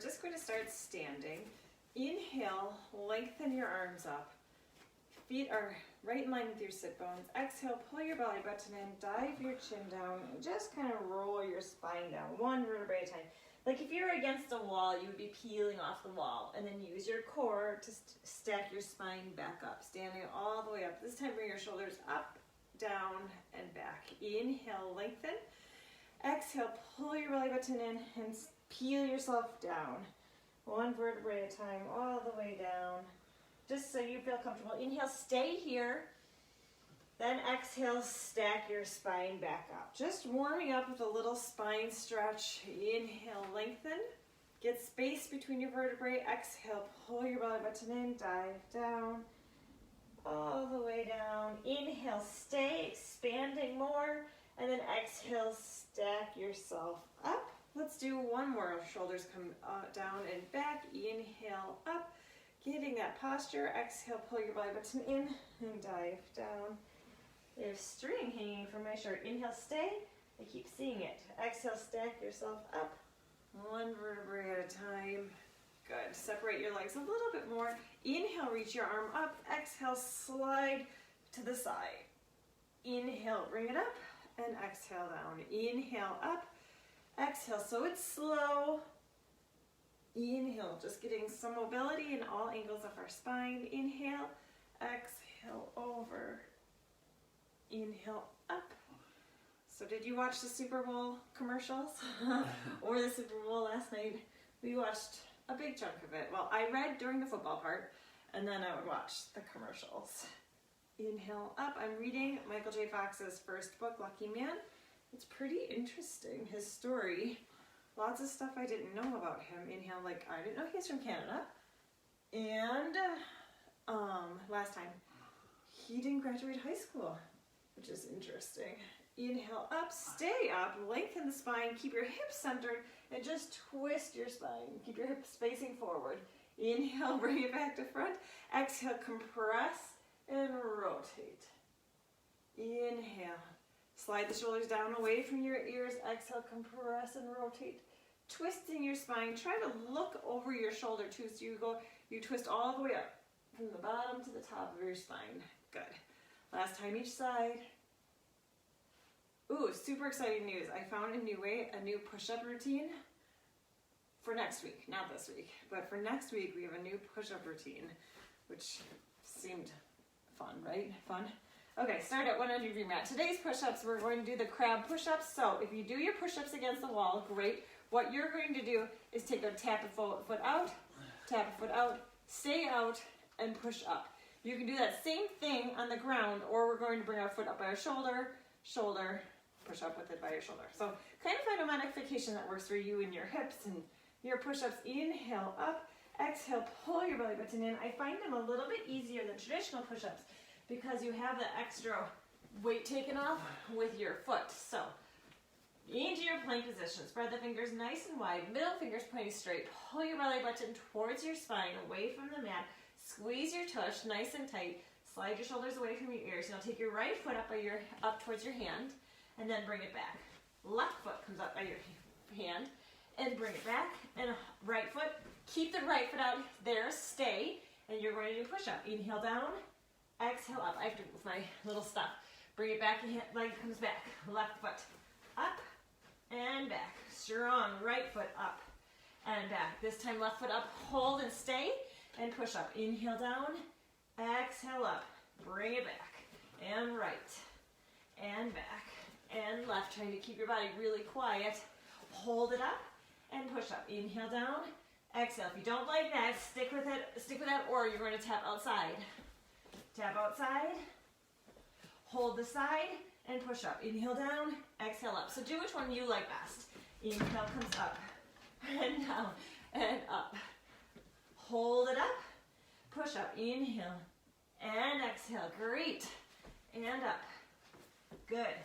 just going to start standing. Inhale, lengthen your arms up. Feet are right in line with your sit bones. Exhale, pull your belly button in, dive your chin down, and just kind of roll your spine down, one vertebrae at a time. Like if you're against a wall, you would be peeling off the wall, and then use your core to stack your spine back up, standing all the way up. This time bring your shoulders up, down, and back. Inhale, lengthen. Exhale, pull your belly button in and peel yourself down. One vertebrae at a time, all the way down. Just so you feel comfortable. Inhale, stay here. Then exhale, stack your spine back up. Just warming up with a little spine stretch. Inhale, lengthen. Get space between your vertebrae. Exhale, pull your belly button in, dive down. All the way down. Inhale, stay, expanding more. And then exhale, stack yourself up. Let's do one more. Shoulders come down and back. Inhale, up. Getting that posture. Exhale, pull your belly button in and dive down. There's string hanging from my shirt. Inhale, stay. I keep seeing it. Exhale, stack yourself up. One vertebrae at a time. Good. Separate your legs a little bit more. Inhale, reach your arm up. Exhale, slide to the side. Inhale, bring it up. And exhale down. Inhale, up. Exhale, so it's slow. Inhale, just getting some mobility in all angles of our spine. Inhale, exhale, over. Inhale, up. So did you watch the Super Bowl commercials or the Super Bowl last night? We watched a big chunk of it. Well, I read during the football part, and then I would watch the commercials. Inhale, up. I'm reading Michael J. Fox's first book, Lucky Man. It's pretty interesting, his story. Lots of stuff I didn't know about him. Inhale, like I didn't know he's from Canada. And last time, he didn't graduate high school, which is interesting. Inhale, up, stay up, lengthen the spine, keep your hips centered, and just twist your spine. Keep your hips facing forward. Inhale, bring it back to front. Exhale, compress and rotate. Inhale. Slide the shoulders down away from your ears. Exhale, compress and rotate. Twisting your spine. Try to look over your shoulder too. So you twist all the way up from the bottom to the top of your spine. Good. Last time each side. Ooh, super exciting news. I found a new push-up routine for next week. Not this week, but for next week we have a new push-up routine, which seemed fun, right? Fun? Okay, start at one end of your mat. Today's push-ups, we're going to do the crab push-ups. So if you do your push-ups against the wall, great. What you're going to do is take a tap a foot out, stay out, and push up. You can do that same thing on the ground, or we're going to bring our foot up by our shoulder, push up with it by your shoulder. So kind of find a modification that works for you and your hips and your push-ups. Inhale, up. Exhale, pull your belly button in. I find them a little bit easier than traditional push-ups, because you have the extra weight taken off with your foot. So, into your plank position. Spread the fingers nice and wide. Middle fingers pointing straight. Pull your belly button towards your spine, away from the mat. Squeeze your tush nice and tight. Slide your shoulders away from your ears. Now take your right foot up towards your hand, and then bring it back. Left foot comes up by your hand, and bring it back. And right foot, keep the right foot out there, stay, and you're going to do push-up. Inhale down. Exhale up. I have to move my little stuff. Bring it back, leg comes back. Left foot up and back. Strong. Right foot up and back. This time left foot up. Hold and stay and push up. Inhale down. Exhale up. Bring it back. And right. And back. And left. Trying to keep your body really quiet. Hold it up and push up. Inhale down. Exhale. If you don't like that, stick with it. Stick with that, or you're going to tap outside. Tap outside, hold the side, and push up. Inhale down, exhale up. So do which one you like best. Inhale comes up, and down, and up. Hold it up, push up. Inhale, and exhale. Great. And up. Good.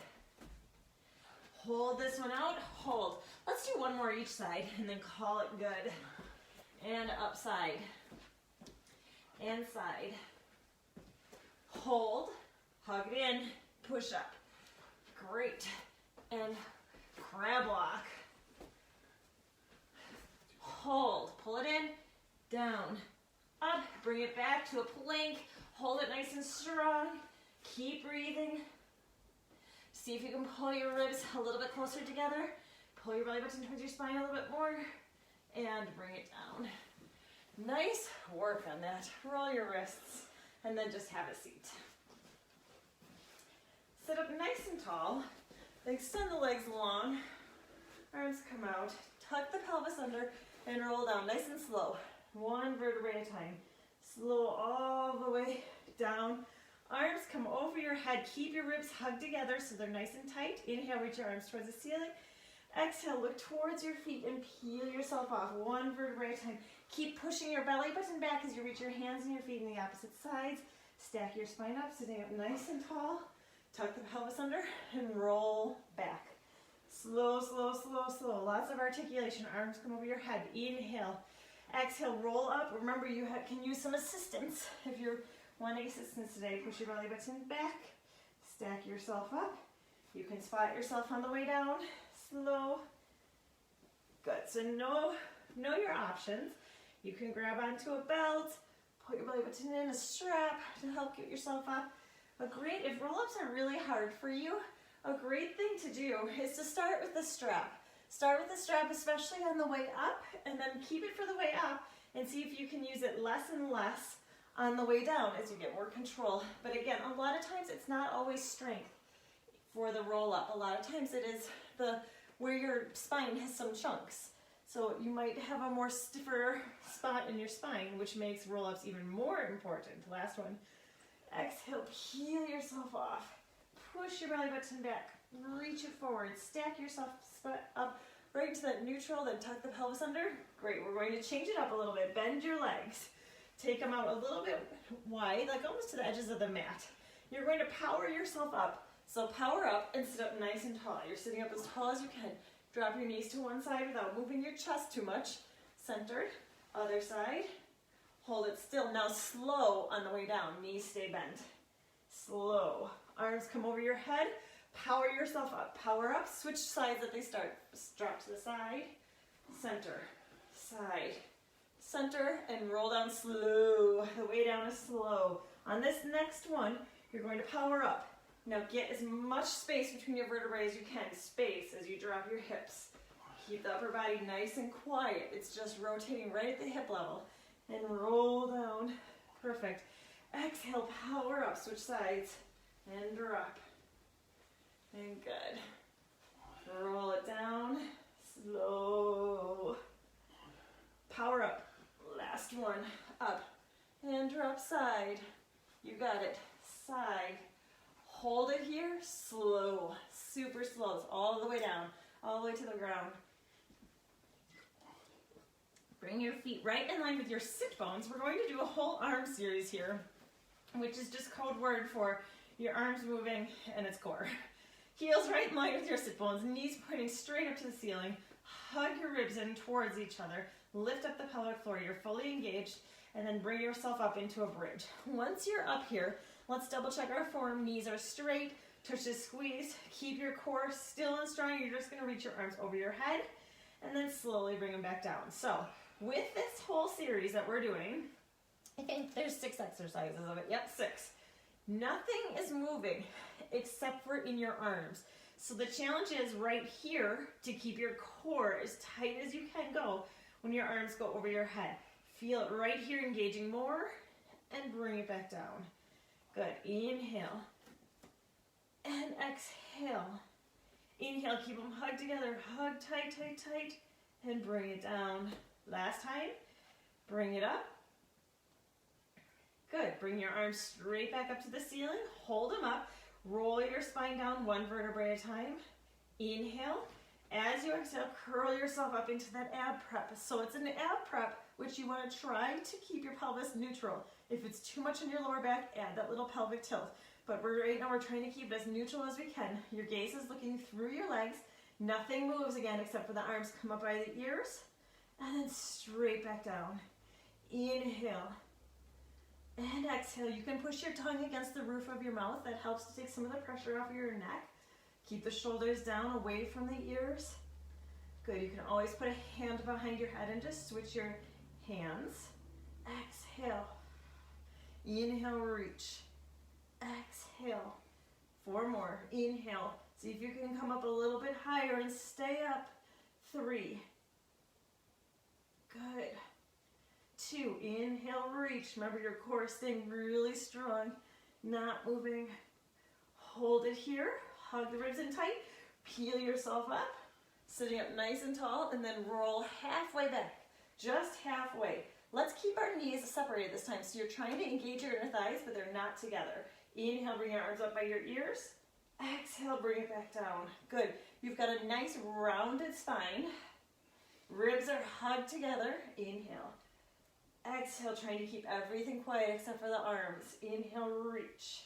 Hold this one out, hold. Let's do one more each side, and then call it good. And up side, and side. Hold, hug it in, push up. Great. And crab walk. hold, pull it in, down, up, bring it back to a plank, hold it nice and strong, keep breathing. See if you can pull your ribs a little bit closer together, pull your belly button towards your spine a little bit more, and bring it down. Nice work on that. Roll your wrists, and then just have a seat. Sit up nice and tall, extend the legs long, arms come out, tuck the pelvis under, and roll down nice and slow. One vertebrae at a time. Slow all the way down. Arms come over your head. Keep your ribs hugged together so they're nice and tight. Inhale, reach your arms towards the ceiling. Exhale, look towards your feet and peel yourself off. One vertebrae at a time. Keep pushing your belly button back as you reach your hands and your feet in the opposite sides. Stack your spine up, sitting up nice and tall. Tuck the pelvis under and roll back. Slow, slow, slow, slow. Lots of articulation. Arms come over your head. Inhale. Exhale, roll up. Remember, you can use some assistance. If you're wanting assistance today, push your belly button back. Stack yourself up. You can spot yourself on the way down. Slow. Good. So know your options. You can grab onto a belt, put your belly button in a strap to help get yourself up. If roll-ups are really hard for you, a great thing to do is to start with the strap. Start with the strap, especially on the way up, and then keep it for the way up and see if you can use it less and less on the way down as you get more control. But again, a lot of times it's not always strength for the roll-up. A lot of times it is where your spine has some chunks. So you might have a more stiffer spot in your spine, which makes roll-ups even more important. Last one. Exhale, peel yourself off. Push your belly button back. Reach it forward. Stack yourself up right to that neutral, then tuck the pelvis under. Great, we're going to change it up a little bit. Bend your legs. Take them out a little bit wide, like almost to the edges of the mat. You're going to power yourself up. So power up and sit up nice and tall. You're sitting up as tall as you can. Drop your knees to one side without moving your chest too much. Centered. Other side. Hold it still. Now slow on the way down. Knees stay bent. Slow. Arms come over your head. Power yourself up. Power up. Switch sides at they start. Drop to the side. Center. Side. Center. And roll down slow. The way down is slow. On this next one, you're going to power up. Now get as much space between your vertebrae as you can. Space as you drop your hips. Keep the upper body nice and quiet. It's just rotating right at the hip level. And roll down. Perfect. Exhale, power up. Switch sides. And drop. And good. Roll it down. Slow. Power up. Last one. Up. And drop side. You got it. Side. Hold it here. Slow. Super slow. It's all the way down. All the way to the ground. Bring your feet right in line with your sit bones. We're going to do a whole arm series here, which is just code word for your arms moving and its core. Heels right in line with your sit bones, knees pointing straight up to the ceiling. Hug your ribs in towards each other. Lift up the pelvic floor. You're fully engaged, and then bring yourself up into a bridge. Once you're up here, let's double check our form. Knees are straight, touches squeezed. Keep your core still and strong. You're just going to reach your arms over your head, and then slowly bring them back down. So with this whole series that we're doing, I think there's 6 exercises of it. Yep, 6. Nothing is moving except for in your arms. So the challenge is right here to keep your core as tight as you can go when your arms go over your head. Feel it right here engaging more and bring it back down. Good. Inhale and exhale. Inhale, keep them hugged together. Hug tight, tight, tight, and bring it down. Last time, bring it up. Good. Bring your arms straight back up to the ceiling. Hold them up. Roll your spine down 1 vertebrae at a time. Inhale. As you exhale, curl yourself up into that ab prep. So it's an ab prep, which you want to try to keep your pelvis neutral. If it's too much in your lower back, add that little pelvic tilt. But right now we're trying to keep it as neutral as we can. Your gaze is looking through your legs. Nothing moves again except for the arms come up by the ears. And then straight back down. Inhale. And exhale. You can push your tongue against the roof of your mouth. That helps to take some of the pressure off of your neck. Keep the shoulders down away from the ears. Good, you can always put a hand behind your head and just switch your hands. Exhale. Inhale, reach. Exhale. 4 more. Inhale. See if you can come up a little bit higher and stay up. 3. Good. 2. Inhale, reach. Remember your core is staying really strong, not moving. Hold it here. Hug the ribs in tight. Peel yourself up. Sitting up nice and tall, and then roll halfway back. Just halfway. Let's keep our knees separated this time. So you're trying to engage your inner thighs, but they're not together. Inhale, bring your arms up by your ears. Exhale, bring it back down. Good. You've got a nice rounded spine. Ribs are hugged together. Inhale. Exhale, trying to keep everything quiet except for the arms. Inhale, reach.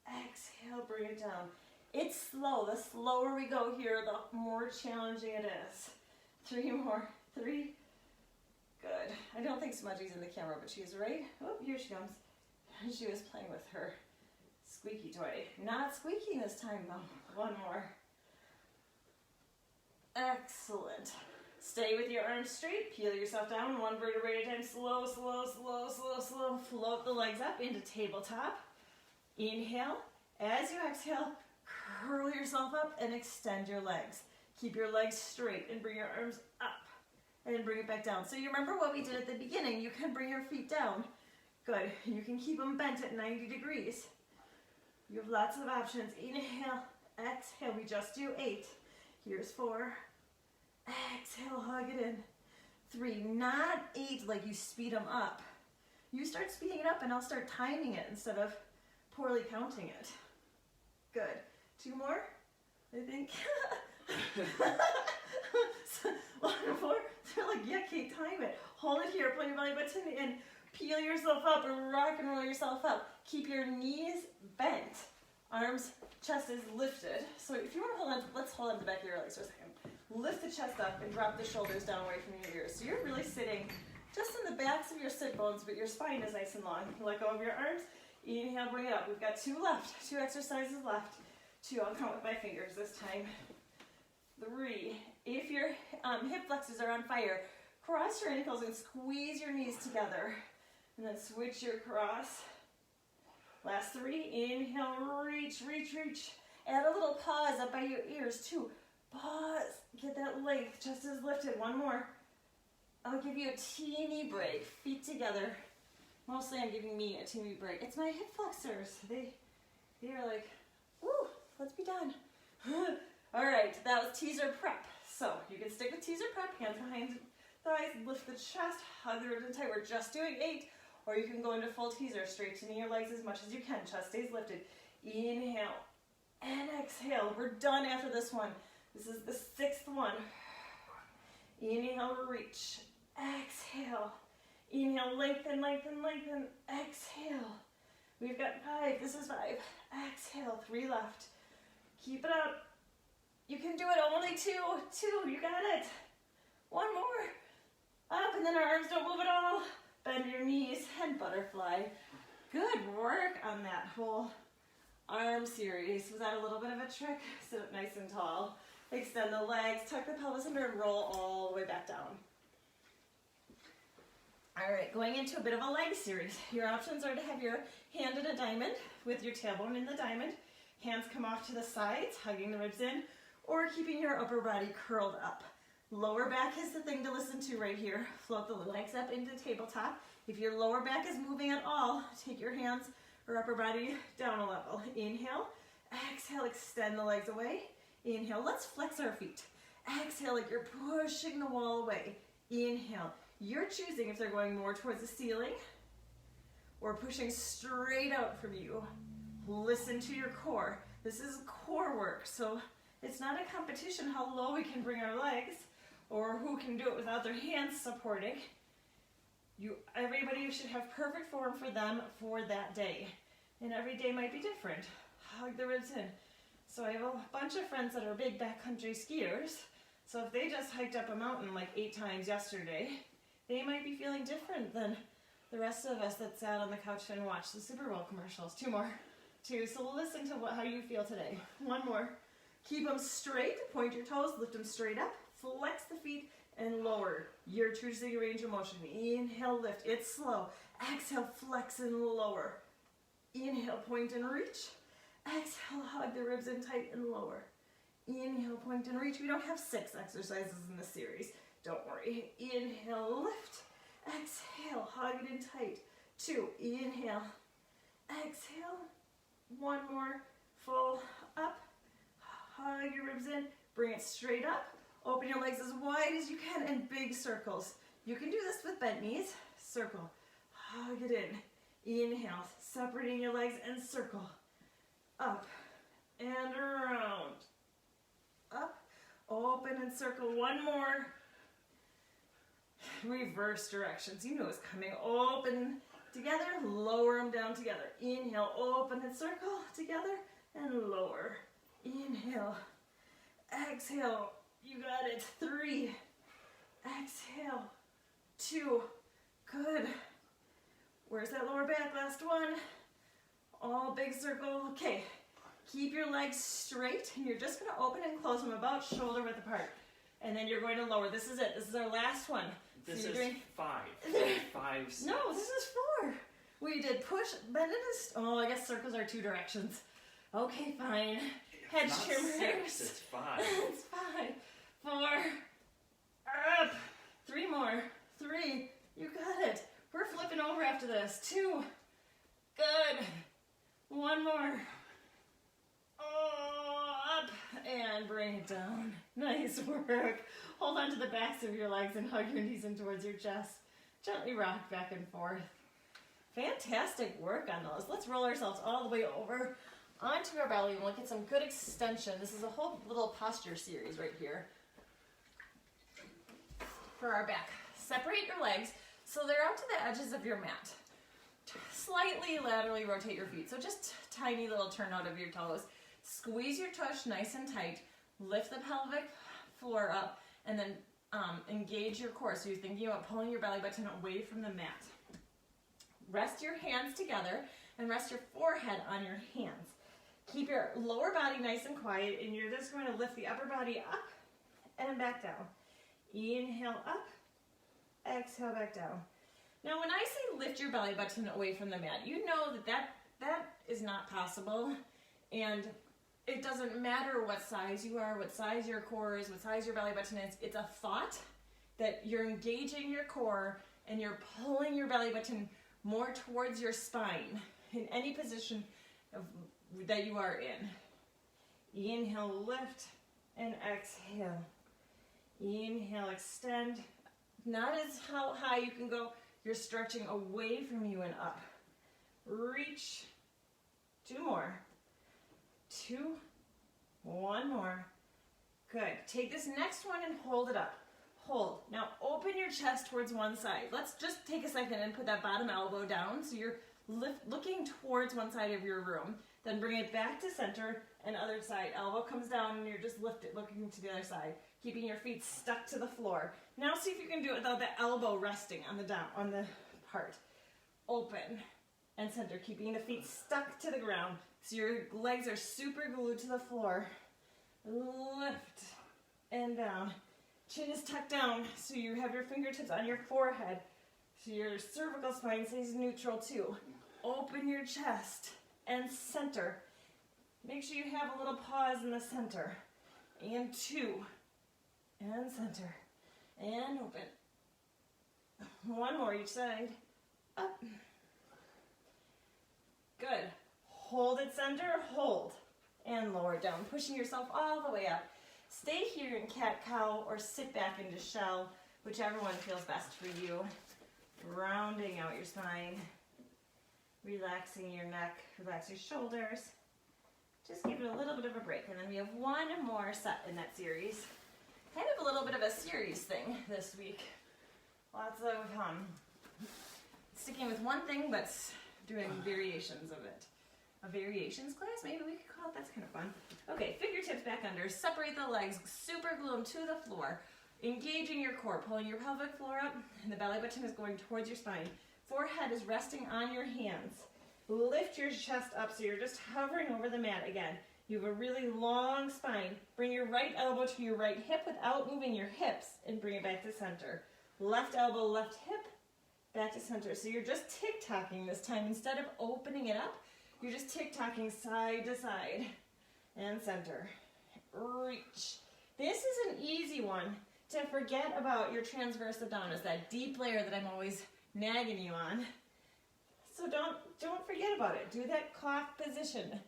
Exhale, bring it down. It's slow. The slower we go here, the more challenging it is. 3 more. 3. Good. I don't think Smudgy's in the camera, but she's right. Oh, here she comes. She was playing with her squeaky toy. Not squeaking this time, though. 1 more. Excellent. Stay with your arms straight. Peel yourself down. 1 vertebrae at a time. Slow, slow, slow, slow, slow. Float the legs up into tabletop. Inhale. As you exhale, curl yourself up and extend your legs. Keep your legs straight and bring your arms up and bring it back down. So you remember what we did at the beginning. You can bring your feet down. Good. You can keep them bent at 90 degrees. You have lots of options. Inhale, exhale. We just do 8. Here's 4. Exhale, hug it in. 3, not 8 like you speed them up. You start speeding it up and I'll start timing it instead of poorly counting it. Good. 2 more, I think. 1 more. They're like, yeah, Kate, time it. Hold it here, pull your belly button in. Peel yourself up and rock and roll yourself up. Keep your knees bent. Arms, chest is lifted. So if you want to hold on, let's hold on to the back of your legs for a second. Lift the chest up and drop the shoulders down away from your ears. So you're really sitting just in the backs of your sit bones, but your spine is nice and long. Let go of your arms. Inhale, bring it up. We've got 2 left. 2 exercises left. 2, I'll count with my fingers this time. 3. If your hip flexors are on fire, cross your ankles and squeeze your knees together. And then switch your cross. Last 3. Inhale, reach, reach, reach. Add a little pause up by your ears. 2. Pause. Get that length. Chest is lifted. 1 more. I'll give you a teeny break. Feet together. Mostly I'm giving me a teeny break. It's my hip flexors. They are like, woo, let's be done. All right, that was teaser prep. So you can stick with teaser prep, hands behind thighs, lift the chest, hug the ribs in tight. We're just doing 8, or you can go into full teaser, straightening your legs as much as you can. Chest stays lifted. Inhale and exhale. We're done after this one. This is the 6th one. Inhale, reach. Exhale. Inhale, lengthen, lengthen, lengthen. Exhale. We've got 5. This is 5. Exhale. 3 left. Keep it up. You can do it. Only 2. 2. You got it. 1 more. Up, and then our arms don't move at all. Bend your knees and butterfly. Good work on that whole arm series. Was that a little bit of a trick? Sit up nice and tall. Extend the legs. Tuck the pelvis under and roll all the way back down. All right, going into a bit of a leg series. Your options are to have your hand in a diamond with your tailbone in the diamond. Hands come off to the sides, hugging the ribs in, or keeping your upper body curled up. Lower back is the thing to listen to right here. Float the legs up into tabletop. If your lower back is moving at all, take your hands or upper body down a level. Inhale, exhale, extend the legs away. Inhale, let's flex our feet. Exhale, like you're pushing the wall away. Inhale. You're choosing if they're going more towards the ceiling or pushing straight out from you. Listen to your core. This is core work, so it's not a competition how low we can bring our legs or who can do it without their hands supporting. Everybody should have perfect form for them for that day, and every day might be different. Hug the ribs in. So I have a bunch of friends that are big backcountry skiers, so if they just hiked up a mountain like 8 times yesterday, they might be feeling different than the rest of us that sat on the couch and watched the Super Bowl commercials. 2 more. 2. So listen to how you feel today. 1 more. Keep them straight. Point your toes. Lift them straight up. flex the feet and lower. You're choosing your range of motion. Inhale, lift. It's slow. Exhale, flex and lower. Inhale, point and reach. Exhale, hug the ribs in tight and lower. Inhale, point and reach. We don't have 6 exercises in this series. Don't worry. Inhale, lift. Exhale, hug it in tight. 2, inhale. Exhale. 1 more. Full up. Hug your ribs in. Bring it straight up. Open your legs as wide as you can in big circles. You can do this with bent knees. Circle. Hug it in. Inhale. Separating your legs and circle. Up and around. Up. Open and circle. 1 more. Reverse directions. You know it's coming. Open together. Lower them down together. Inhale. Open and circle together and lower. Inhale. Exhale. You got it. 3. Exhale. 2. Good. Where's that lower back? Last one. All big circle. Okay. Keep your legs straight, and you're just going to open and close them about shoulder width apart. And then you're going to lower. This is it. This is our last one. This so is doing 5. 5 steps. No, this is 4. We did push, bend, and oh, I guess circles are 2 directions. Okay, fine. Head Not trimmers. 6, it's 5. It's 5. 4. Up. 3 more. 3. You got it. We're flipping over after this. 2. Good. 1 more. Oh, up. And bring it down. Nice work. Hold on to the backs of your legs and hug your knees in towards your chest. Gently rock back and forth. Fantastic work on those. Let's roll ourselves all the way over onto our belly and look at some good extension. This is a whole little posture series right here for our back. Separate your legs so they're out to the edges of your mat. Slightly laterally rotate your feet, so just tiny little turnout of your toes. Squeeze your tush nice and tight. Lift the pelvic floor up, and then engage your core. So you're thinking about pulling your belly button away from the mat. Rest your hands together and rest your forehead on your hands. Keep your lower body nice and quiet, and you're just going to lift the upper body up and back down. Inhale up, exhale back down. Now when I say lift your belly button away from the mat, you know that is not possible, and it doesn't matter what size you are, what size your core is, what size your belly button is. It's a thought that you're engaging your core and you're pulling your belly button more towards your spine in any position that you are in. Inhale, lift, and exhale. Inhale, extend. Not as how high you can go. You're stretching away from you and up. Reach. 2 more. 2. 1 more. Good. Take this next one and hold it up. Hold. Now open your chest towards one side. Let's just take a second and put that bottom elbow down so you're looking towards one side of your room. Then bring it back to center and other side. Elbow comes down and you're just looking to the other side, keeping your feet stuck to the floor. Now see if you can do it without the elbow resting on the part. Open and center, keeping the feet stuck to the ground so your legs are super glued to the floor. Lift and down. Chin is tucked down so you have your fingertips on your forehead so your cervical spine stays neutral too. Open your chest and center. Make sure you have a little pause in the center. And 2. And center. And open. 1 more each side. Up. Good. Hold it center, hold. And lower down, pushing yourself all the way up. Stay here in cat-cow or sit back into shell, whichever one feels best for you. Rounding out your spine. Relaxing your neck, relax your shoulders. Just give it a little bit of a break. And then we have 1 more set in that series. Kind of a little bit of a series thing this week. Lots of sticking with one thing, but doing variations of it. A variations class, maybe we could call it. That's kind of fun. Okay, fingertips back under. Separate the legs. Super glue them to the floor. Engaging your core, pulling your pelvic floor up, and the belly button is going towards your spine. Forehead is resting on your hands. Lift your chest up so you're just hovering over the mat again. You have a really long spine. Bring your right elbow to your right hip without moving your hips and bring it back to center. Left elbow, left hip, back to center. So you're just tick-tocking this time. Instead of opening it up, you're just tick-tocking side to side and center. Reach. This is an easy one to forget about your transverse abdominis, that deep layer that I'm always nagging you on. So don't forget about it. Do that cough position.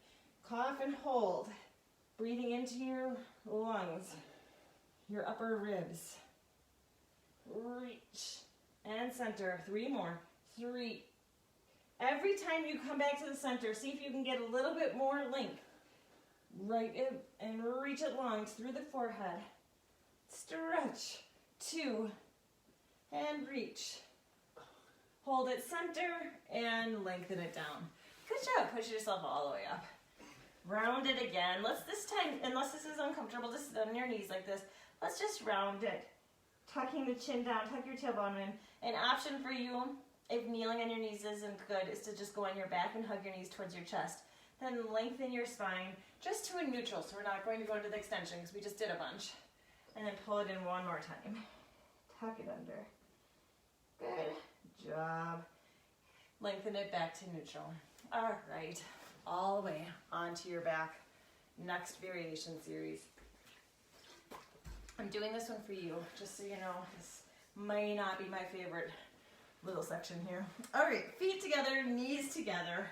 Cough and hold. Breathing into your lungs, your upper ribs. Reach and center. 3 more. 3. Every time you come back to the center, see if you can get a little bit more length. Right in and reach it long through the forehead. Stretch. 2 and reach. Hold it center and lengthen it down. Good job. Push yourself all the way up. Round it again. Let's this time, unless this is uncomfortable, just sit on your knees like this. Let's just round it. Tucking the chin down, tuck your tailbone in. An option for you, if kneeling on your knees isn't good, is to just go on your back and hug your knees towards your chest. Then lengthen your spine just to a neutral, so we're not going to go into the extension because we just did a bunch. And then pull it in one more time. Tuck it under. Good job. Lengthen it back to neutral. All right, all the way onto your back. Next variation series. I'm doing this one for you, just so you know. This may not be my favorite little section here. All right, feet together, knees together.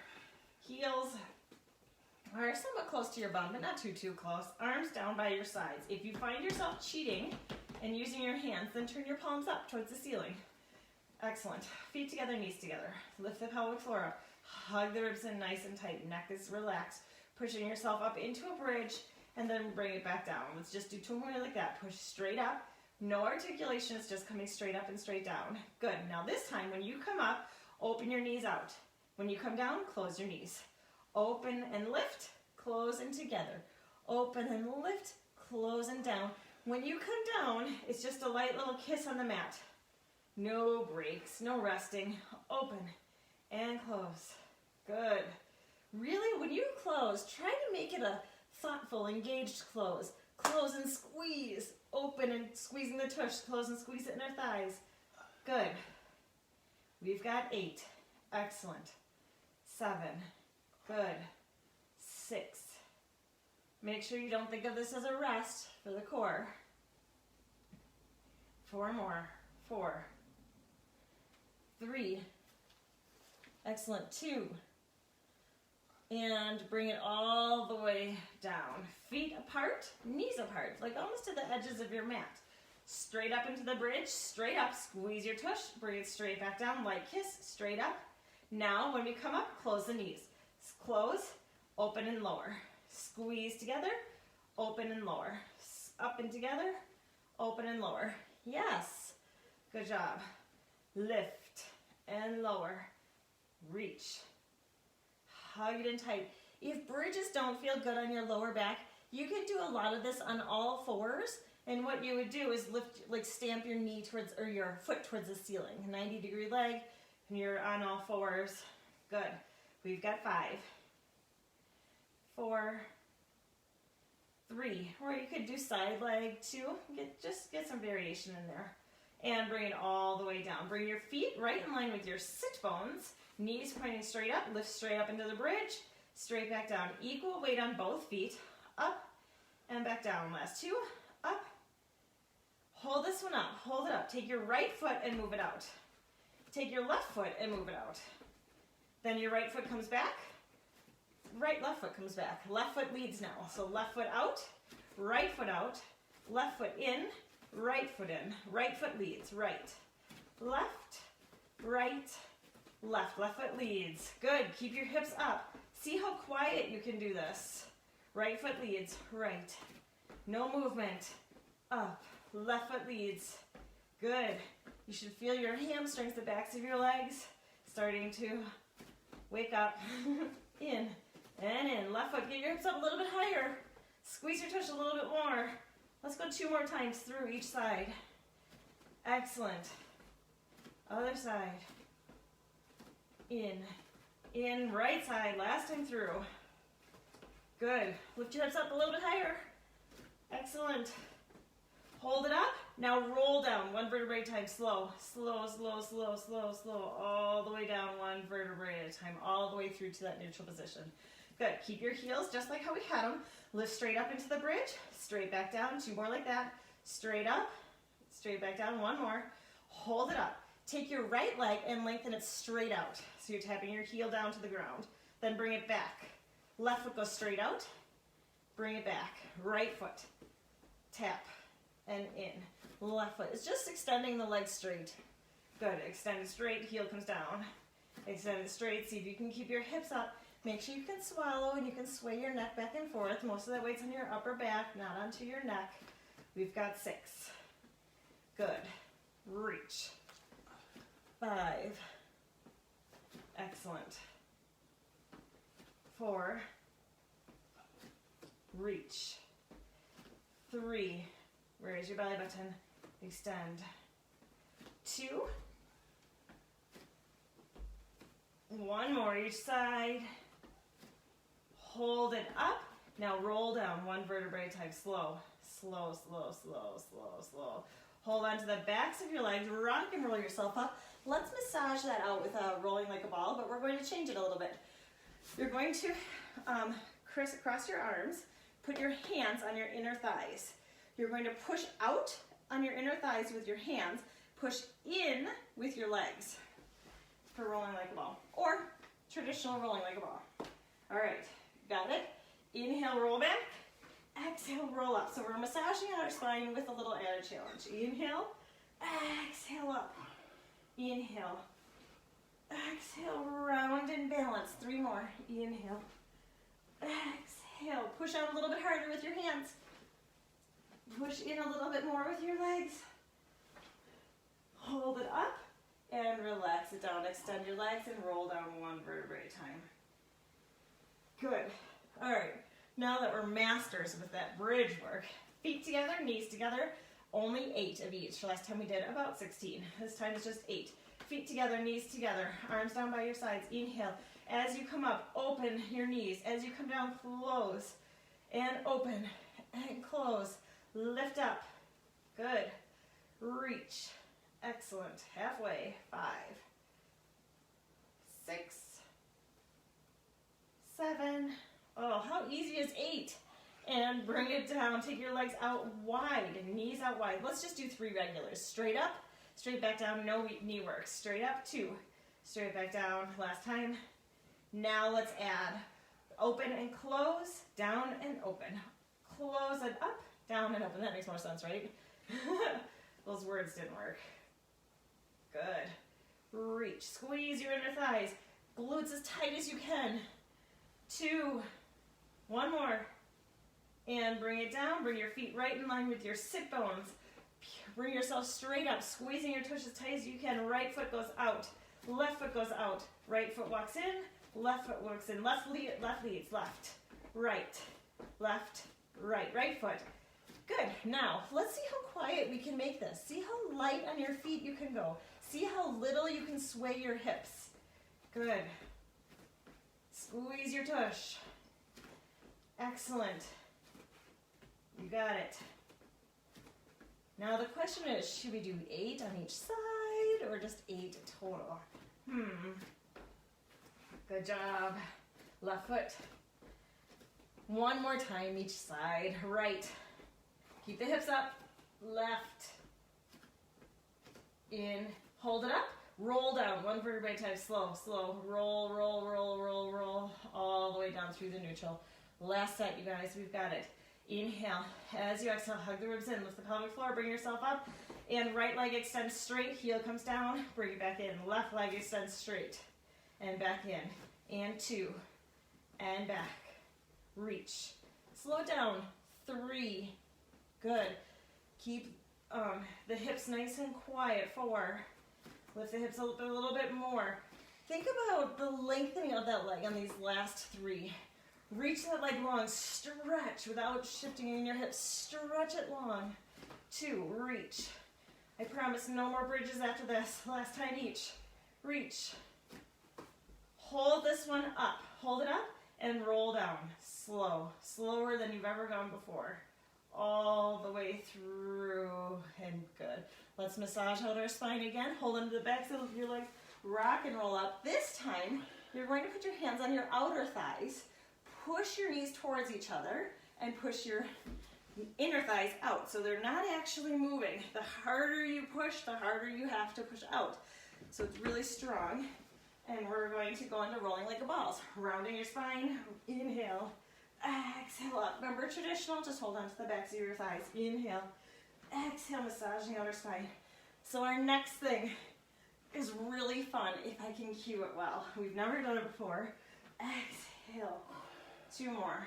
Heels are somewhat close to your bum, but not too close. Arms down by your sides. If you find yourself cheating and using your hands, then turn your palms up towards the ceiling. Excellent. Feet together, knees together. Lift the pelvic floor up. Hug the ribs in nice and tight. Neck is relaxed. Pushing yourself up into a bridge and then bring it back down. Let's just do 2 more like that. Push straight up. No articulation. It's just coming straight up and straight down. Good. Now this time when you come up, open your knees out. When you come down, close your knees. Open and lift, close and together. Open and lift, close and down. When you come down, it's just a light little kiss on the mat. No breaks, no resting. Open and close. Good. Really, when you close, try to make it a thoughtful, engaged close. Close and squeeze. Open and squeezing the tush. Close and squeeze it in our thighs. Good. We've got 8. Excellent. 7. Good. 6. Make sure you don't think of this as a rest for the core. 4 more. 4. 3. Excellent. 2. And bring it all the way down. Feet apart, knees apart, like almost to the edges of your mat. Straight up into the bridge, straight up, squeeze your tush, bring it straight back down, light kiss, straight up. Now, when we come up, close the knees. Close, open and lower. Squeeze together, open and lower. Up and together, open and lower. Yes, good job. Lift and lower. Reach. Hug it in tight. If bridges don't feel good on your lower back, you can do a lot of this on all fours. And what you would do is lift, like stamp your knee towards, or your foot towards the ceiling. 90-degree leg, and you're on all fours. Good. We've got 5, 4, 3. Or you could do side leg too. Just get some variation in there. And bring it all the way down. Bring your feet right in line with your sit bones. Knees pointing straight up. Lift straight up into the bridge. Straight back down. Equal weight on both feet. Up and back down. Last 2. Up. Hold this one up. Hold it up. Take your right foot and move it out. Take your left foot and move it out. Then your right foot comes back. Left foot comes back. Left foot leads now. So left foot out. Right foot out. Left foot in. Right foot in. Right foot leads. Right. Left. Right. Left. Left foot leads. Good. Keep your hips up. See how quiet you can do this. Right foot leads. Right. No movement. Up. Left foot leads. Good. You should feel your hamstrings, the backs of your legs, starting to wake up. In and in. Left foot. Get your hips up a little bit higher. Squeeze your tush a little bit more. Let's go 2 more times through each side. Excellent. Other side. In. In. Right side. Last time through. Good. Lift your hips up a little bit higher. Excellent. Hold it up. Now roll down, one vertebrae at a time, slow. Slow, slow, slow, slow, slow, all the way down, one vertebrae at a time, all the way through to that neutral position. Good. Keep your heels just like how we had them. Lift straight up into the bridge, straight back down, 2 more like that. Straight up, straight back down, 1 more. Hold it up. Take your right leg and lengthen it straight out. So you're tapping your heel down to the ground. Then bring it back. Left foot goes straight out. Bring it back. Right foot. Tap and in. Left foot is just extending the leg straight. Good. Extend it straight. Heel comes down. Extend it straight. See if you can keep your hips up. Make sure you can swallow and you can sway your neck back and forth. Most of that weight's on your upper back, not onto your neck. We've got 6. Good. Reach. 5. Excellent. 4. Reach. 3. Raise your belly button. Extend. 2. 1 more each side. Hold it up. Now roll down, 1 vertebrae type, slow. Slow, slow, slow, slow, slow. Hold on to the backs of your legs. Rock and roll yourself up. Let's massage that out with rolling like a ball, but we're going to change it a little bit. You're going to crisscross your arms. Put your hands on your inner thighs. You're going to push out on your inner thighs with your hands. Push in with your legs for rolling like a ball, or traditional rolling like a ball. All right, got it? Inhale, roll back. Exhale, roll up. So we're massaging our spine with a little added challenge. Inhale, exhale up. Inhale, exhale, round and balance. 3 more. Inhale, exhale. Push out a little bit harder with your hands. Push in a little bit more with your legs. Hold it up and relax it down. Extend your legs and roll down 1 vertebrae at a time. Good. All right. Now that we're masters with that bridge work, feet together, knees together, only 8 of each. Last time we did about 16. This time it's just 8. Feet together, knees together, arms down by your sides. Inhale. As you come up, open your knees. As you come down, close and open and close. Lift up. Good. Reach. Excellent. Halfway. 5, 6, 7. Oh, how easy is 8? And bring it down. Take your legs out wide, knees out wide. Let's just do 3 regulars. Straight up, straight back down, no knee work. Straight up, 2. Straight back down, last time. Now let's add open and close, down and open. Close and up, down and open. That makes more sense, right? Those words didn't work. Good. Reach. Squeeze your inner thighs. Glutes as tight as you can. 2. 1 more. And bring it down. Bring your feet right in line with your sit bones. Bring yourself straight up, squeezing your tush as tight as you can. Right foot goes out. Left foot goes out. Right foot walks in. Left foot walks in. Left leads. Left. Right. Left. Right. Right foot. Good. Now, let's see how quiet we can make this. See how light on your feet you can go. See how little you can sway your hips. Good. Squeeze your tush. Excellent. You got it. Now the question is, should we do 8 on each side or just 8 total? Good job. Left foot. 1 more time each side. Right. Keep the hips up. Left. In. Hold it up. Roll down. 1 vertebrae at a time. Slow, slow. Roll, roll, roll, roll, roll. All the way down through the neutral. Last set, you guys. We've got it. Inhale. As you exhale, hug the ribs in. Lift the pelvic floor. Bring yourself up. And right leg extends straight. Heel comes down. Bring it back in. Left leg extends straight. And back in. And 2. And back. Reach. Slow down. 3. Good. Keep the hips nice and quiet. 4. Lift the hips a little bit more. Think about the lengthening of that leg on these last 3. Reach that leg long. Stretch without shifting in your hips. Stretch it long. 2. Reach. I promise no more bridges after this. Last time each. Reach. Hold this one up. Hold it up and roll down. Slow, slower than you've ever gone before. All the way through, and good. Let's massage out our spine again. Hold into the back of your legs, rock and roll up. This time, you're going to put your hands on your outer thighs, push your knees towards each other, and push your inner thighs out. So they're not actually moving. The harder you push, the harder you have to push out. So it's really strong. And we're going to go into rolling like a ball. Rounding your spine, inhale, exhale up. Remember traditional, just hold on to the backs of your thighs. Inhale, exhale, massaging out our spine. So our next thing is really fun if I can cue it well. We've never done it before. Exhale, 2 more.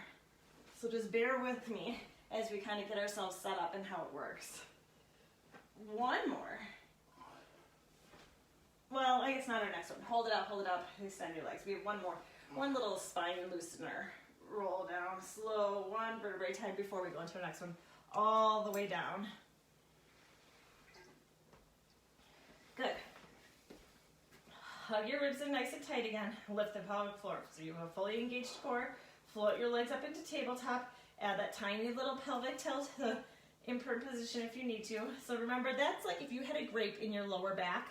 So just bear with me as we kind of get ourselves set up and how it works. 1 more. Well, I guess not our next one. Hold it up, extend your legs. We have 1 more. 1 little spine loosener. Roll down, slow, 1 vertebrae time before we go into our next one. All the way down. Good. Hug your ribs in nice and tight again. Lift the pelvic floor. So you have a fully engaged core. Float your legs up into tabletop. Add that tiny little pelvic tilt to the imprint position if you need to. So remember, that's like if you had a grape in your lower back.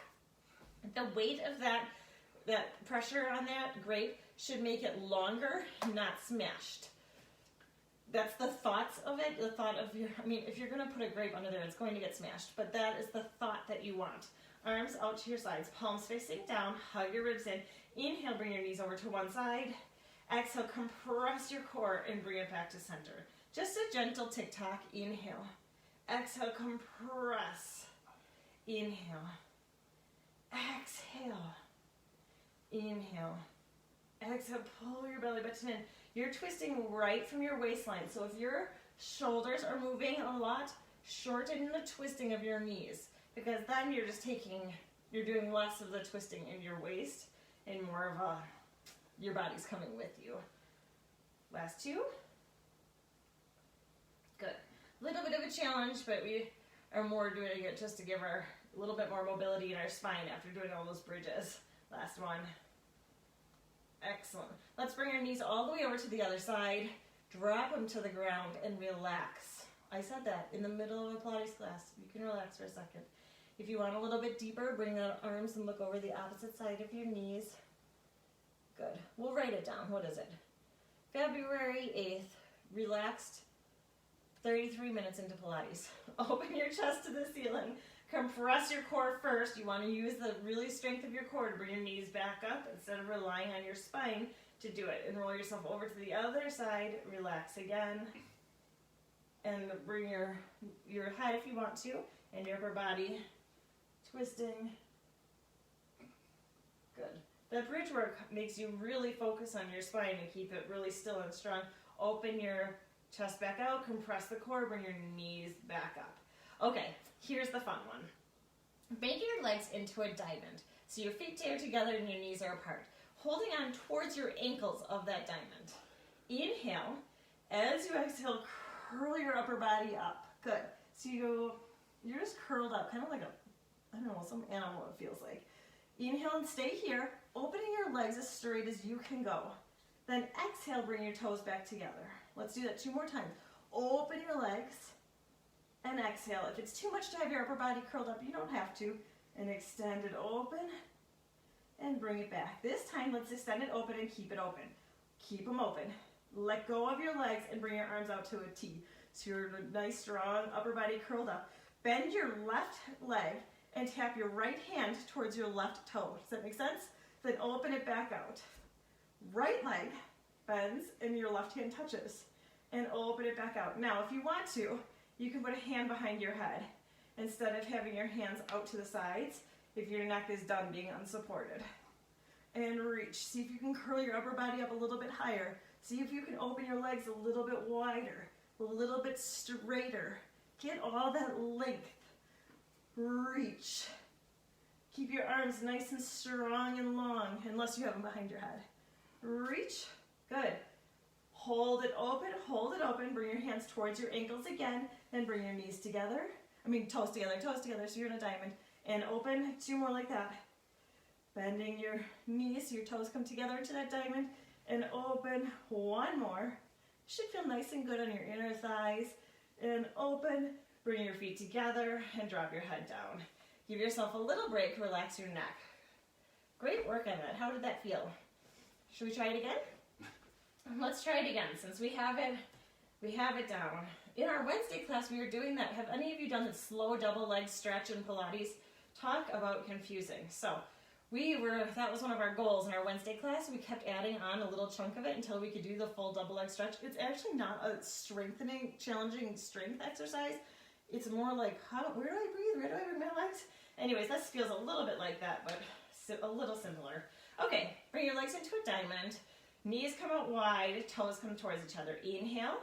The weight of that pressure on that grape should make it longer, not smashed. That's the thoughts of it, the thought of if you're going to put a grape under there, it's going to get smashed, but that is the thought that you want. Arms out to your sides, palms facing down, hug your ribs in. Inhale, bring your knees over to one side. Exhale, compress your core and bring it back to center. Just a gentle tick-tock. Inhale. Exhale, compress. Inhale. Exhale. Inhale. Exhale, pull your belly button in. You're twisting right from your waistline. So if your shoulders are moving a lot, shorten the twisting of your knees. Because then you're doing less of the twisting in your waist and more of your body's coming with you. Last 2. Good. Little bit of a challenge, but we are more doing it just to give a little bit more mobility in our spine after doing all those bridges. Last 1. Excellent. Let's bring our knees all the way over to the other side. Drop them to the ground and relax. I said that in the middle of a Pilates class. You can relax for a second. If you want a little bit deeper, bring the arms and look over the opposite side of your knees. Good. We'll write it down. What is it? February 8th. Relaxed 33 minutes into Pilates. Open your chest to the ceiling. Compress your core first. You want to use the really strength of your core to bring your knees back up instead of relying on your spine to do it. And roll yourself over to the other side. Relax again. And bring your head if you want to, and your upper body twisting. Good. That bridge work makes you really focus on your spine and keep it really still and strong. Open your chest back out, compress the core, bring your knees back up. Okay, here's the fun one. Make your legs into a diamond. So your feet are together and your knees are apart. Holding on towards your ankles of that diamond. Inhale. As you exhale, curl your upper body up. Good. So you're just curled up, kind of like some animal it feels like. Inhale and stay here, opening your legs as straight as you can go. Then exhale, bring your toes back together. Let's do that 2 more times. Open your legs and exhale. If it's too much to have your upper body curled up, you don't have to. And extend it open and bring it back. This time, let's extend it open and keep it open. Keep them open. Let go of your legs and bring your arms out to a T. So you're a nice, strong upper body curled up. Bend your left leg and tap your right hand towards your left toe. Does that make sense? Then open it back out. Right leg bends and your left hand touches. And open it back out. Now, if you want to, you can put a hand behind your head instead of having your hands out to the sides if your neck is done being unsupported. And reach. See if you can curl your upper body up a little bit higher. See if you can open your legs a little bit wider, a little bit straighter. Get all that length. Reach. Keep your arms nice and strong and long, unless you have them behind your head. Reach. Good. Hold it open. Bring your hands towards your ankles again, then bring your knees together. Toes together, so you're in a diamond. And open, 2 more like that. Bending your knees so your toes come together into that diamond, and open. One more. Should feel nice and good on your inner thighs. And open. Bring your feet together and drop your head down. Give yourself a little break. Relax your neck. Great work on that. How did that feel? Should we try it again? Let's try it again since we have it down. In our Wednesday class, we were doing that. Have any of you done the slow double leg stretch in Pilates? Talk about confusing. So that was one of our goals in our Wednesday class. We kept adding on a little chunk of it until we could do the full double leg stretch. It's actually not a strengthening, challenging strength exercise. It's more like, where do I breathe? Where do I bring my legs? Anyways, that feels a little bit like that, but a little similar. Okay, bring your legs into a diamond. Knees come out wide, toes come towards each other. Inhale.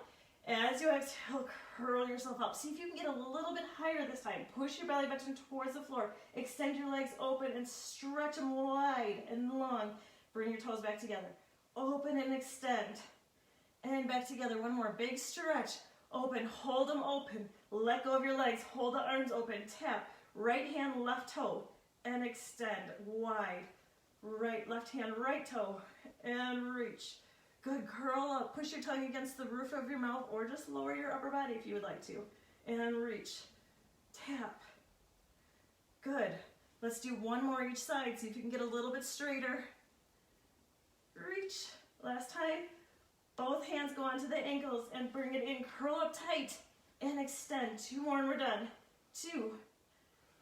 As you exhale, curl yourself up. See if you can get a little bit higher this time. Push your belly button towards the floor. Extend your legs open and stretch them wide and long. Bring your toes back together. Open and extend. And back together. One more. Big stretch. Open. Hold them open. Let go of your legs. Hold the arms open. Tap. Right hand, left toe. And extend. Wide. Right, left hand, right toe. And reach. Good, curl up, push your tongue against the roof of your mouth or just lower your upper body if you would like to. And reach, tap. Good, let's do one more each side, see if you can get a little bit straighter. Reach, last time. Both hands go onto the ankles and bring it in, curl up tight and extend. Two more and we're done. Two,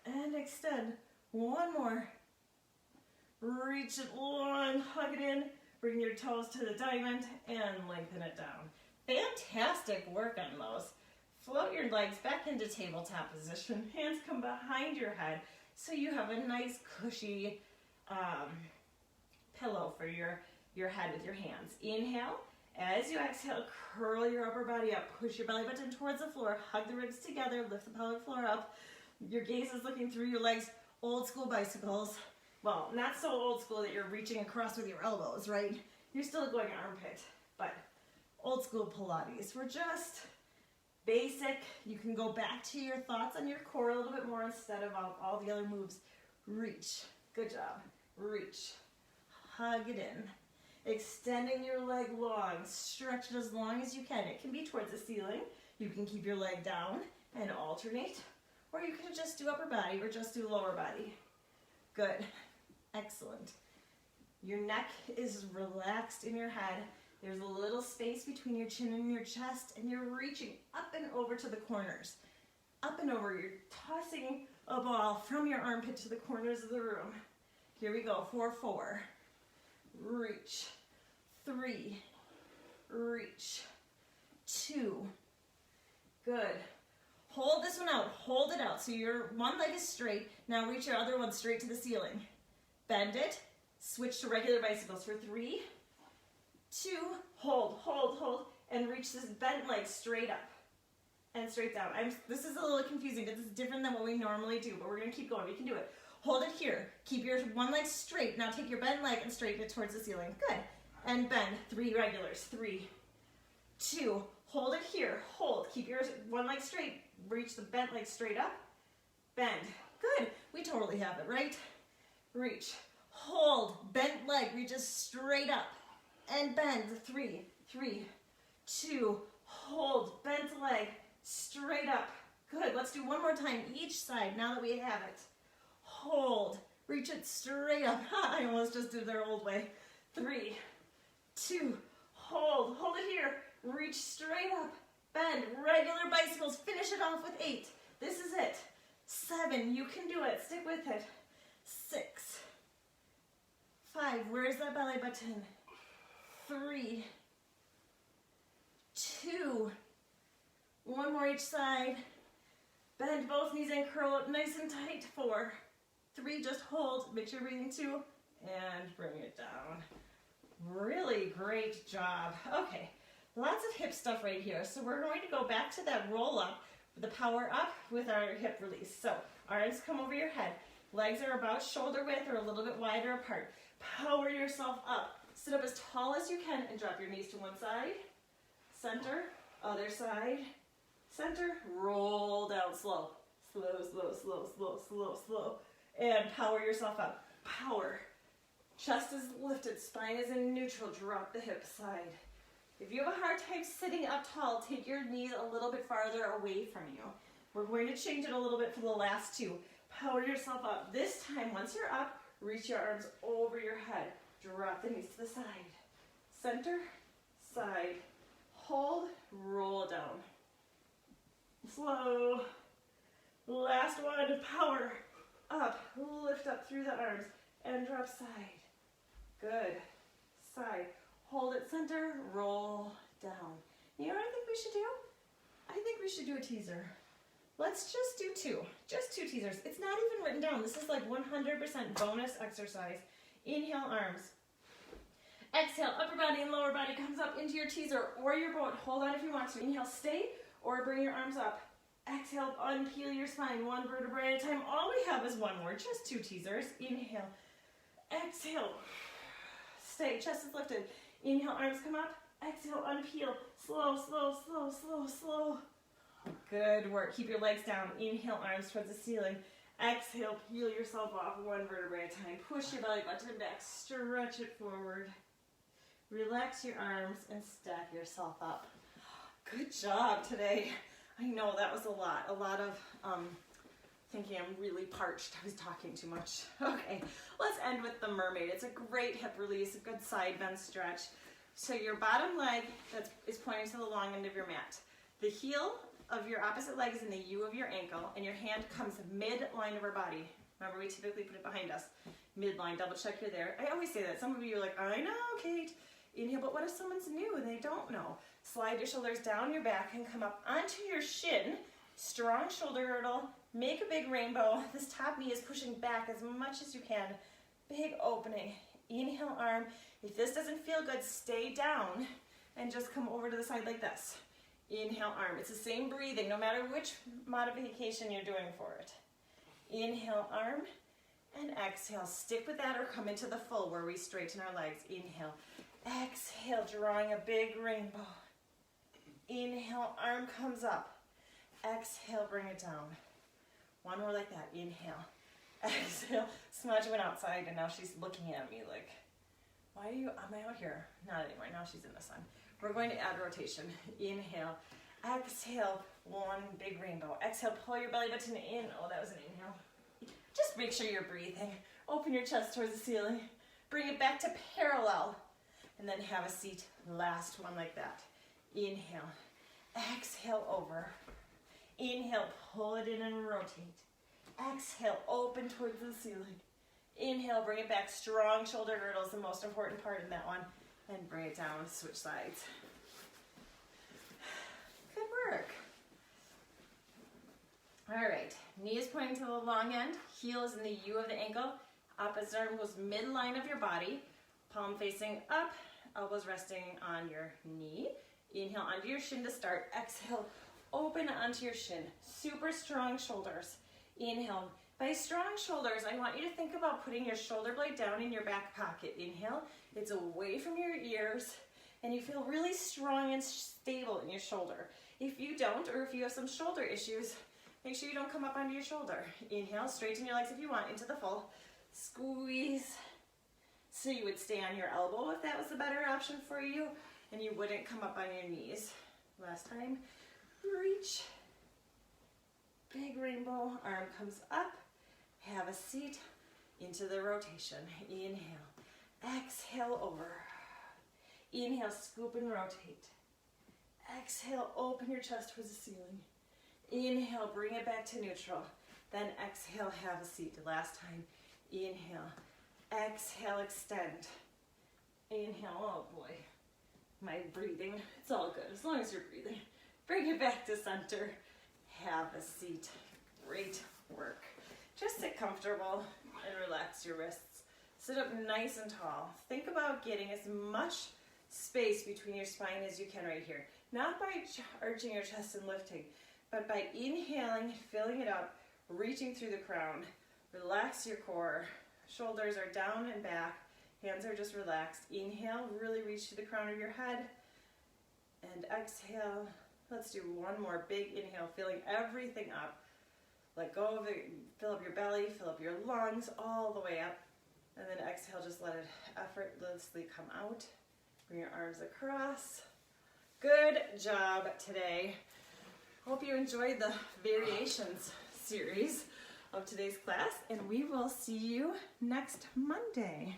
and extend. One more. Reach it long, hug it in. Bring your toes to the diamond and lengthen it down. Fantastic work on those. Float your legs back into tabletop position. Hands come behind your head so you have a nice cushy pillow for your head with your hands. Inhale. As you exhale, curl your upper body up. Push your belly button towards the floor. Hug the ribs together. Lift the pelvic floor up. Your gaze is looking through your legs. Old school bicycles. Well, not so old school that you're reaching across with your elbows, right? You're still going armpit, but old school Pilates. We're just basic. You can go back to your thoughts on your core a little bit more instead of all the other moves. Reach. Good job. Reach. Hug it in. Extending your leg long. Stretch it as long as you can. It can be towards the ceiling. You can keep your leg down and alternate, or you can just do upper body or just do lower body. Good. Excellent. Your neck is relaxed in your head. There's a little space between your chin and your chest, and you're reaching up and over to the corners. Up and over. You're tossing a ball from your armpit to the corners of the room. Here we go. 4-4. Reach. 3. Reach. 2. Good. Hold this one out. Hold it out. So your one leg is straight. Now reach your other one straight to the ceiling. Bend it. Switch to regular bicycles for 3, 2, hold, hold, hold, and reach this bent leg straight up and straight down. This is a little confusing because it's different than what we normally do, but we're going to keep going. We can do it. Hold it here. Keep your one leg straight. Now take your bent leg and straighten it towards the ceiling. Good. And bend. 3 regulars. 3, 2, hold it here. Hold. Keep your one leg straight. Reach the bent leg straight up. Bend. Good. We totally have it, right? Reach. Hold, bent leg, reaches straight up, and bend. 3, 2, hold, bent leg, straight up. Good, let's do one more time each side now that we have it. Hold, reach it straight up. I almost just did their old way. 3, 2, hold it here, reach straight up, bend, regular bicycles, finish it off with 8. This is it. 7, you can do it, stick with it. 6, 5, where's that belly button? 3, 2, one more each side. Bend both knees and curl up nice and tight. 4, 3, just hold, make sure you're breathing 2, and bring it down. Really great job. Okay, lots of hip stuff right here. So we're going to go back to that roll up, the power up with our hip release. So arms come over your head. Legs are about shoulder width or a little bit wider apart. Power yourself up. Sit up as tall as you can and drop your knees to one side. Center, other side. Center, roll down slow. Slow, slow, slow, slow, slow, slow. And power yourself up. Power. Chest is lifted, spine is in neutral, drop the hip side. If you have a hard time sitting up tall, take your knees a little bit farther away from you. We're going to change it a little bit for the last two. Power yourself up. This time, once you're up, reach your arms over your head. Drop the knees to the side. Center, side, hold, roll down. Slow. Last one, power up, lift up through the arms and drop side. Good. Side. Hold it center, roll down. You know what I think we should do? I think we should do a teaser. Let's just do just two teasers. It's not even written down. This is like 100% bonus exercise. Inhale, arms. Exhale, upper body and lower body comes up into your teaser or your boat. Hold on if you want to. Inhale, stay, or bring your arms up. Exhale, unpeel your spine, one vertebrae at a time. All we have is one more, just two teasers. Inhale, exhale, stay, chest is lifted. Inhale, arms come up. Exhale, unpeel. Slow, slow, slow, slow, slow. Good work. Keep your legs down. Inhale, arms towards the ceiling. Exhale, peel yourself off one vertebrae at a time. Push your belly button back. Stretch it forward. Relax your arms and stack yourself up. Good job today. I know that was a lot of thinking I'm really parched. I was talking too much. Okay, let's end with the mermaid. It's a great hip release, a good side bend stretch. So your bottom leg is pointing to the long end of your mat. The heel of your opposite leg is in the U of your ankle, and your hand comes mid-line of our body. Remember, we typically put it behind us. Midline, double check you're there. I always say that. Some of you are like, I know, Kate. Inhale, but what if someone's new and they don't know? Slide your shoulders down your back and come up onto your shin. Strong shoulder girdle. Make a big rainbow. This top knee is pushing back as much as you can. Big opening. Inhale, arm. If this doesn't feel good, stay down and just come over to the side like this. Inhale, arm. It's the same breathing no matter which modification you're doing for it. Inhale, arm, and exhale. Stick with that or come into the full where we straighten our legs. Inhale. Exhale, drawing a big rainbow. Inhale, arm comes up. Exhale, bring it down. One more like that. Inhale. Exhale. Smudge went outside and now she's looking at me like, why am I out here? Not anymore. Now she's in the sun. We're going to add rotation. Inhale. Exhale. One big rainbow. Exhale, pull your belly button in. Oh, that was an inhale. Just make sure you're breathing. Open your chest towards the ceiling. Bring it back to parallel. And then have a seat. Last one like that. Inhale. Exhale over. Inhale, pull it in and rotate. Exhale, open towards the ceiling. Inhale, bring it back. Strong shoulder girdle is the most important part in that one. And bring it down, switch sides. Good work. All right, knee is pointing to the long end. Heel is in the U of the ankle. Opposite arm goes midline of your body. Palm facing up, elbows resting on your knee. Inhale onto your shin to start. Exhale, open onto your shin. Super strong shoulders. Inhale. By strong shoulders, I want you to think about putting your shoulder blade down in your back pocket. Inhale, it's away from your ears, and you feel really strong and stable in your shoulder. If you don't, or if you have some shoulder issues, make sure you don't come up onto your shoulder. Inhale, straighten your legs if you want, into the full. Squeeze. So you would stay on your elbow if that was the better option for you, and you wouldn't come up on your knees. Last time, reach. Big rainbow, arm comes up. Have a seat into the rotation. Inhale, exhale over. Inhale, scoop and rotate. Exhale, open your chest towards the ceiling. Inhale, bring it back to neutral. Then exhale, have a seat. Last time, inhale. Exhale, extend. Inhale, oh boy. My breathing, it's all good as long as you're breathing. Bring it back to center. Have a seat. Great work. Just sit comfortable and relax your wrists. Sit up nice and tall. Think about getting as much space between your spine as you can right here. Not by arching your chest and lifting, but by inhaling, filling it up, reaching through the crown. Relax your core. Shoulders are down and back. Hands are just relaxed. Inhale, really reach to the crown of your head. And exhale. Let's do one more big inhale, filling everything up. Let go of it, fill up your belly, fill up your lungs all the way up. And then exhale, just let it effortlessly come out. Bring your arms across. Good job today. Hope you enjoyed the variations series of today's class, and we will see you next Monday.